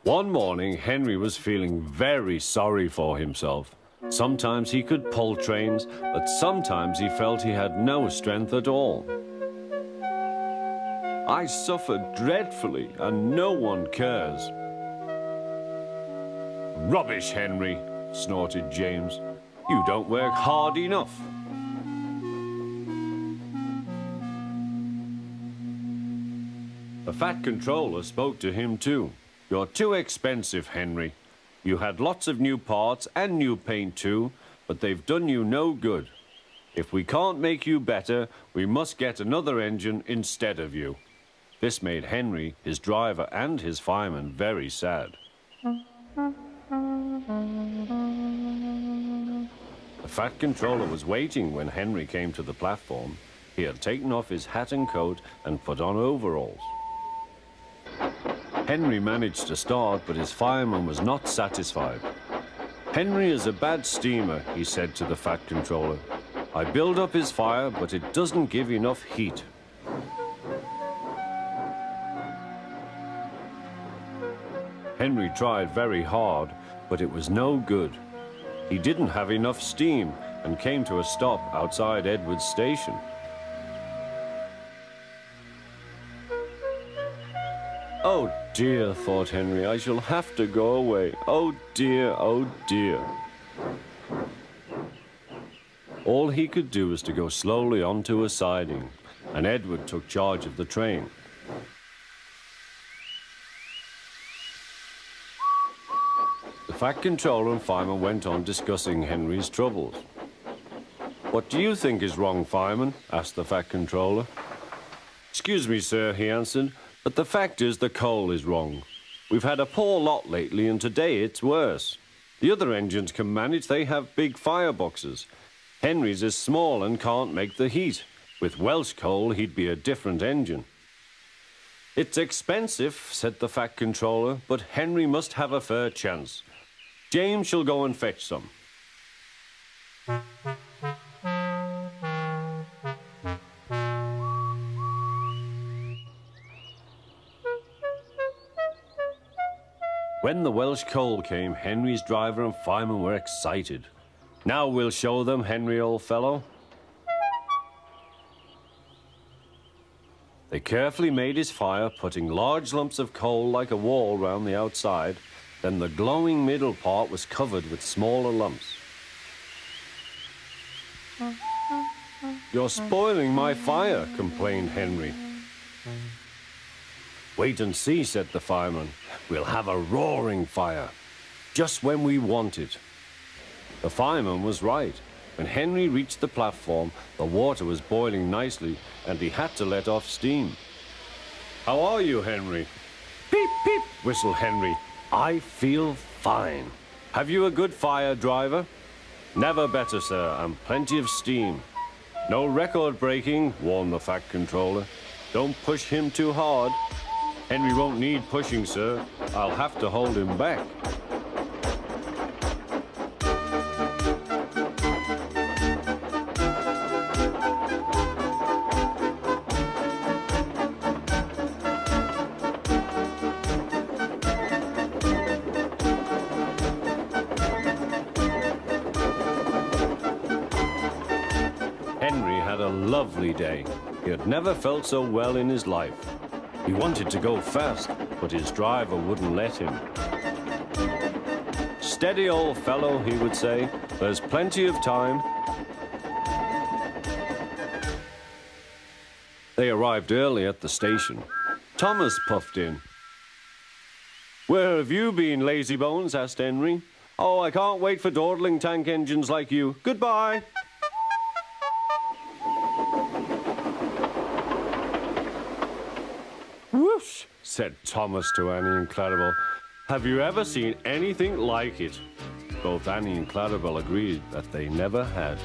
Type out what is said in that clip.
One morning, Henry was feeling very sorry for himself. Sometimes he could pull trains, but sometimes he felt he had no strength at all. I suffer dreadfully, and no one cares. Rubbish, Henry, snorted James. You don't work hard enough. The Fat Controller spoke to him too. You're too expensive, Henry. You had lots of new parts and new paint too, but they've done you no good. If we can't make you better, we must get another engine instead of you. This made Henry, his driver, and his fireman very sad. The Fat Controller was waiting when Henry came to the platform. He had taken off his hat and coat and put on overalls. Henry managed to start, but his fireman was not satisfied. Henry is a bad steamer, he said to the Fat Controller. I build up his fire, but it doesn't give enough heat. Henry tried very hard, but it was no good. He didn't have enough steam and came to a stop outside Edward's station. Oh dear, thought Henry, I shall have to go away. Oh dear, oh dear. All he could do was to go slowly onto a siding, and Edward took charge of the train. The Fat Controller and fireman went on discussing Henry's troubles. What do you think is wrong, fireman? Asked the Fat Controller. Excuse me, sir, he answered, but the fact is the coal is wrong. We've had a poor lot lately, and today it's worse. The other engines can manage, they have big fireboxes. Henry's is small and can't make the heat. With Welsh coal, he'd be a different engine. It's expensive, said the Fat Controller, but Henry must have a fair chance. James shall go and fetch some. When the Welsh coal came, Henry's driver and fireman were excited. Now we'll show them, Henry, old fellow. They carefully made his fire, putting large lumps of coal like a wall round the outside. Then the glowing middle part was covered with smaller lumps. You're spoiling my fire, complained Henry. Wait and see, said the fireman. We'll have a roaring fire, just when we want it. The fireman was right. When Henry reached the platform, the water was boiling nicely, and he had to let off steam. How are you, Henry? Peep, peep, whistled Henry. I feel fine. Have you a good fire, driver? Never better, sir, and plenty of steam. No record breaking, warned the Fat Controller. Don't push him too hard. Henry won't need pushing, sir. I'll have to hold him back. Henry had a lovely day. He had never felt so well in his life. He wanted to go fast, but his driver wouldn't let him. Steady, old fellow, he would say. There's plenty of time. They arrived early at the station. Thomas puffed in. Where have you been, lazybones? Asked Henry. Oh, I can't wait for dawdling tank engines like you. Goodbye. Whoosh, said Thomas to Annie and Clarabel. Have you ever seen anything like it? Both Annie and Clarabel agreed that they never had.